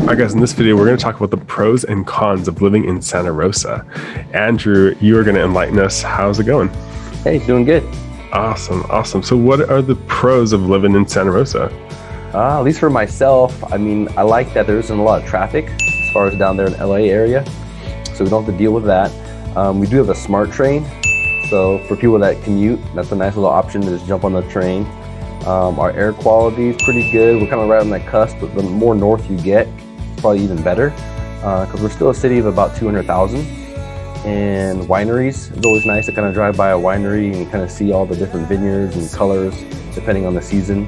Hi guys, in this video we're going to talk about the pros and cons of living in Santa Rosa. Andrew, you are going to enlighten us. How's it going? Hey, doing good. Awesome. So what are the pros of living in Santa Rosa? At least for myself, I mean, I like that there isn't a lot of traffic as far as down there in LA area, so we don't have to deal with that. We do have a smart train, so for people that commute, that's a nice little option to just jump on the train. Our air quality is pretty good. We're kind of right on that cusp, but the more north you get, it's probably even better, because we're still a city of about 200,000. And wineries, it's always nice to kind of drive by a winery and kind of see all the different vineyards and colors depending on the season.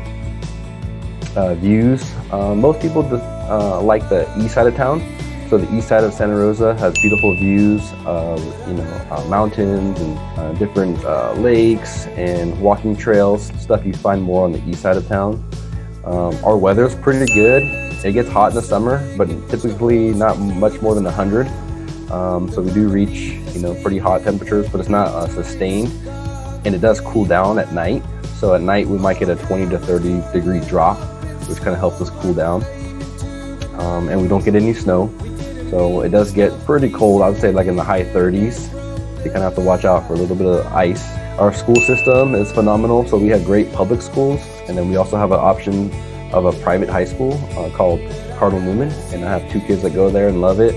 Views, most people like the east side of town. So the east side of Santa Rosa has beautiful views of mountains and different lakes and walking trails, stuff you find more on the east side of town. Our weather's pretty good. It gets hot in the summer, but typically not much more than 100. So we do reach pretty hot temperatures, but it's not sustained, and it does cool down at night. So at night we might get a 20 to 30 degree drop, which kind of helps us cool down. And we don't get any snow, so it does get pretty cold. I would say like in the high 30s. You kind of have to watch out for a little bit of ice. Our school system is phenomenal, so we have great public schools, and then we also have an option of a private high school called Cardinal Newman, and I have 2 kids that go there and love it.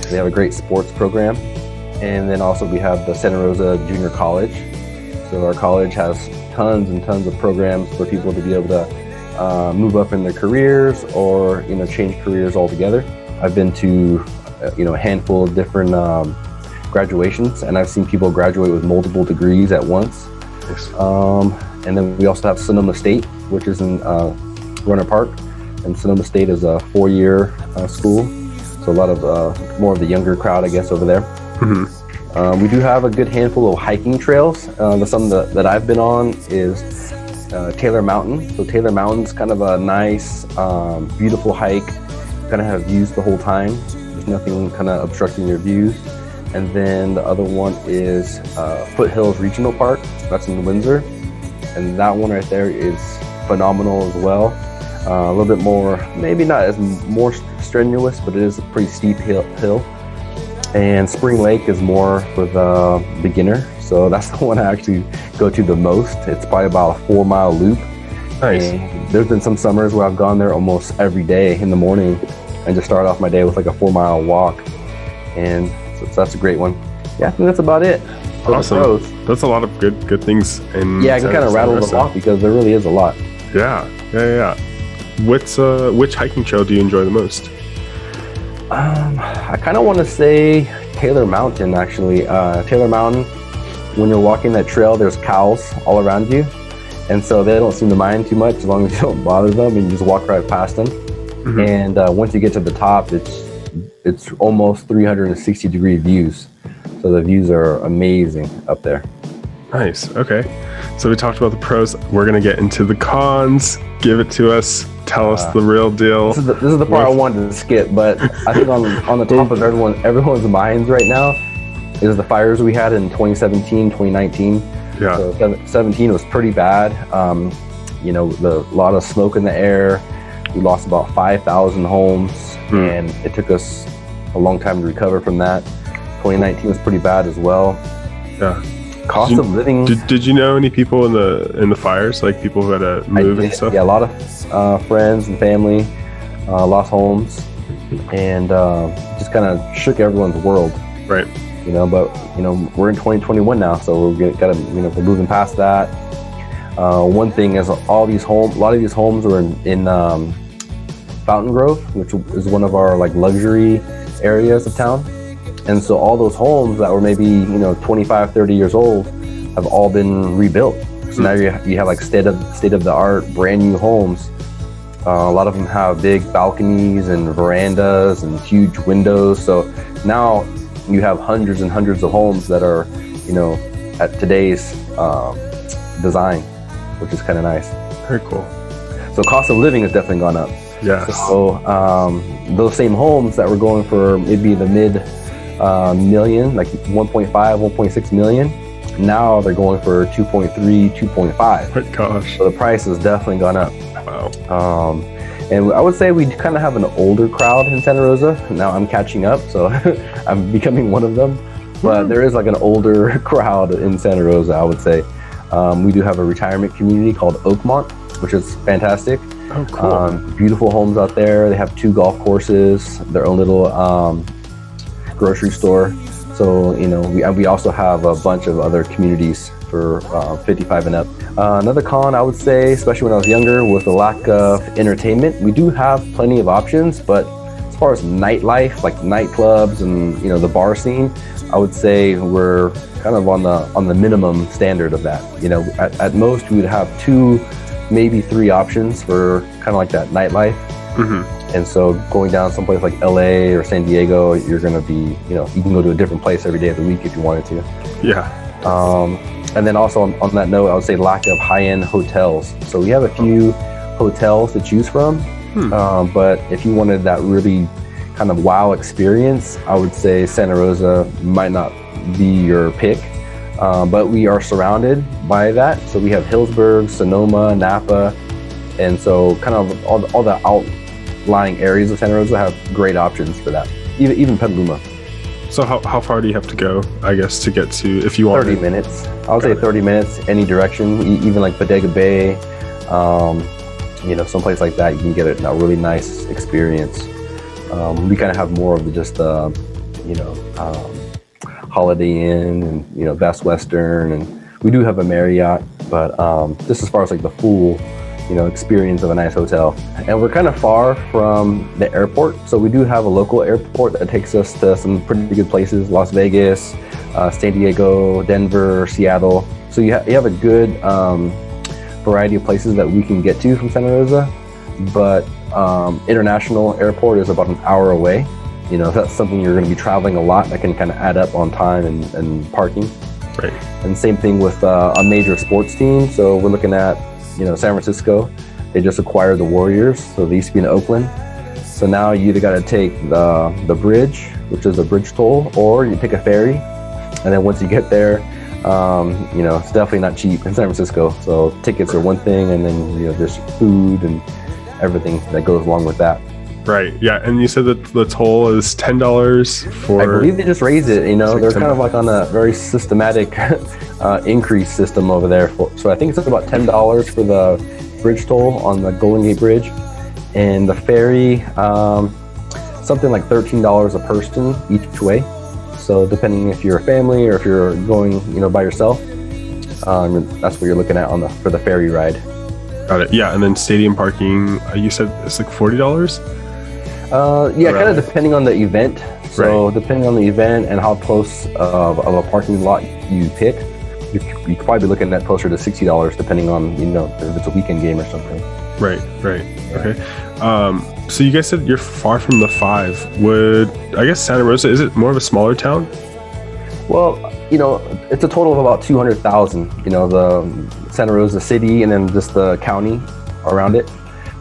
They have a great sports program. And then also we have the Santa Rosa Junior College. So our college has tons and tons of programs for people to be able to move up in their careers or change careers altogether. I've been to a handful of different graduations, and I've seen people graduate with multiple degrees at once. Yes. And then we also have Sonoma State, which is in Runner Park, and Sonoma State is a 4-year school. So a lot of more of the younger crowd, I guess, over there. Mm-hmm. We do have a good handful of hiking trails. Some that I've been on is Taylor Mountain. So Taylor Mountain's kind of a nice, beautiful hike. Kind of have views the whole time. There's nothing kind of obstructing your views. And then the other one is Foothills Regional Park. That's in Windsor. And that one right there is phenomenal as well. A little bit more, maybe not as more strenuous, but it is a pretty steep hill. And Spring Lake is more for the beginner, so that's the one I actually go to the most. It's probably about a 4-mile loop. Nice. And there's been some summers where I've gone there almost every day in the morning and just start off my day with like a 4-mile walk, and so that's a great one. Yeah, I think that's about it. Awesome. That's a lot of good things. Yeah, I can kind of rattle them off because there really is a lot. Yeah. Which hiking trail do you enjoy the most? I kind of want to say Taylor Mountain, actually. Taylor Mountain, when you're walking that trail, there's cows all around you, and so they don't seem to mind too much as long as you don't bother them and you just walk right past them. Mm-hmm. And once you get to the top, it's almost 360 degree views, so the views are amazing up there. Nice. Okay, so we talked about the pros. We're gonna get into the cons. Give it to us. Tell us the real deal. This is the part I wanted to skip, but I think on the top of everyone's minds right now is the fires we had in 2017, 2019. Yeah. So 2017 was pretty bad. A lot of smoke in the air. We lost about 5,000 homes, and it took us a long time to recover from that. 2019 was pretty bad as well. Yeah. Cost of living. Did you know any people in the fires, like people who had to move and stuff? Yeah, a lot of friends and family lost homes, and just kind of shook everyone's world. Right. But we're in 2021 now, so we're moving past that. One thing is a lot of these homes were in Fountain Grove, which is one of our like luxury areas of town. And so all those homes that were maybe 25, 30 years old have all been rebuilt. So now you have like state of the art, brand new homes. A lot of them have big balconies and verandas and huge windows. So now you have hundreds and hundreds of homes that are at today's design, which is kind of nice. Very cool. So cost of living has definitely gone up. Yes. So those same homes that were going for maybe the mid million, like 1.5, 1.6 million, now they're going for 2.3, 2.5. My gosh. So the price has definitely gone up. Wow. And I would say we kind of have an older crowd in Santa Rosa. Now I'm catching up, so I'm becoming one of them. But there is like an older crowd in Santa Rosa, I would say. We do have a retirement community called Oakmont, which is fantastic. Oh, cool. Beautiful homes out there. They have 2 golf courses, their own little grocery store. So, you know, we also have a bunch of other communities for 55 and up. Another con, I would say, especially when I was younger, was the lack of entertainment. We do have plenty of options, but as far as nightlife, like nightclubs and, you know, the bar scene, I would say we're kind of on the minimum standard of that. You know, at most we would have 2, maybe 3 options for kind of like that nightlife. And so going down someplace like LA or San Diego, you're going to be, you know, you can go to a different place every day of the week if you wanted to. Yeah. And then also on that note, I would say lack of high-end hotels. So we have a few hotels to choose from, but if you wanted that really kind of wow experience, I would say Santa Rosa might not be your pick. But we are surrounded by that. So we have Hillsburg, Sonoma, Napa, and so kind of all the outlying areas of Santa Rosa have great options for that. Even Petaluma. So how far do you have to go, I guess, to get to, if you want 30 minutes. I would say 30 minutes any direction, even like Bodega Bay, you know, someplace like that, you can get a really nice experience. We kind of have more of just you know, Holiday Inn and, you know, Best Western, and we do have a Marriott, but just as far as like the full, you know, experience of a nice hotel. And we're kind of far from the airport, so we do have a local airport that takes us to some pretty good places: Las Vegas, San Diego, Denver, Seattle. So you have a good variety of places that we can get to from Santa Rosa, but international airport is about an hour away. You know, that's something you're going to be traveling a lot, that can kind of add up on time and parking. Right. And same thing with a major sports team. So we're looking at, you know, San Francisco. They just acquired the Warriors, so they used to be in Oakland. So now you either got to take the bridge, which is a bridge toll, or you take a ferry. And then once you get there, you know, it's definitely not cheap in San Francisco. So tickets are one thing, and then, you know, there's food and everything that goes along with that. Right. Yeah. And you said that the toll is $10 for. I believe they just raised it. You know, they're kind of like on a very systematic increase system over there. So I think it's about $10 for the bridge toll on the Golden Gate Bridge, and the ferry, something like $13 a person each way. So depending if you're a family or if you're going, you know, by yourself, that's what you're looking at for the ferry ride. Got it. Yeah. And then stadium parking, you said it's like $40? Yeah, kind of depending on the event. So depending on the event and how close of a parking lot you pick, you could probably be looking at closer to $60, depending on, you know, if it's a weekend game or something. Right. Okay. So you guys said you're far from the 5. I guess Santa Rosa, is it more of a smaller town? Well, you know, it's a total of about 200,000, you know, the Santa Rosa city and then just the county around it.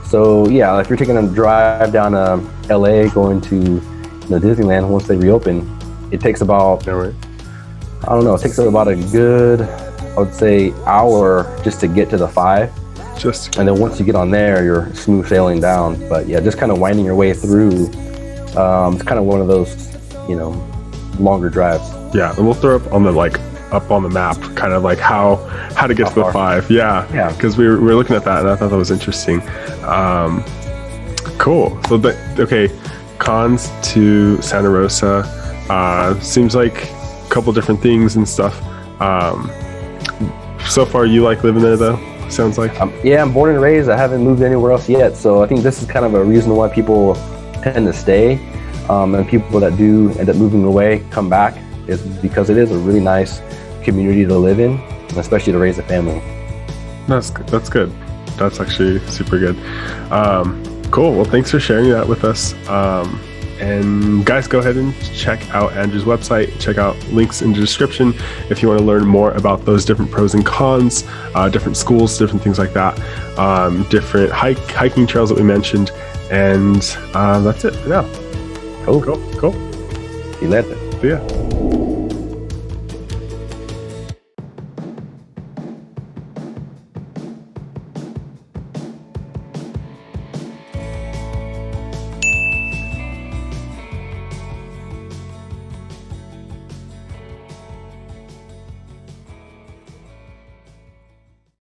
So yeah, if you're taking a drive down to LA going to, you know, Disneyland once they reopen, it takes about, I don't know, it takes about a good, I would say, hour just to get to the 5. And then once you get on there, you're smooth sailing down. But yeah, just kind of winding your way through. It's kind of one of those, you know, longer drives. Yeah, and we'll throw up on the map, kind of like how to get to the 5. Yeah, because we were looking at that, and I thought that was interesting. Cool. So okay, cons to Santa Rosa. Seems like a couple different things and stuff. So far, you like living there though? Sounds like. Yeah, I'm born and raised. I haven't moved anywhere else yet, so I think this is kind of a reason why people tend to stay, and people that do end up moving away come back, is because it is a really nice community to live in, and especially to raise a family. That's good. That's actually super good. Cool. Well, thanks for sharing that with us. And guys, go ahead and check out Andrew's website. Check out links in the description if you want to learn more about those different pros and cons, different schools, different things like that, different hiking trails that we mentioned. And that's it for now. Cool. Cool. See you later. See ya.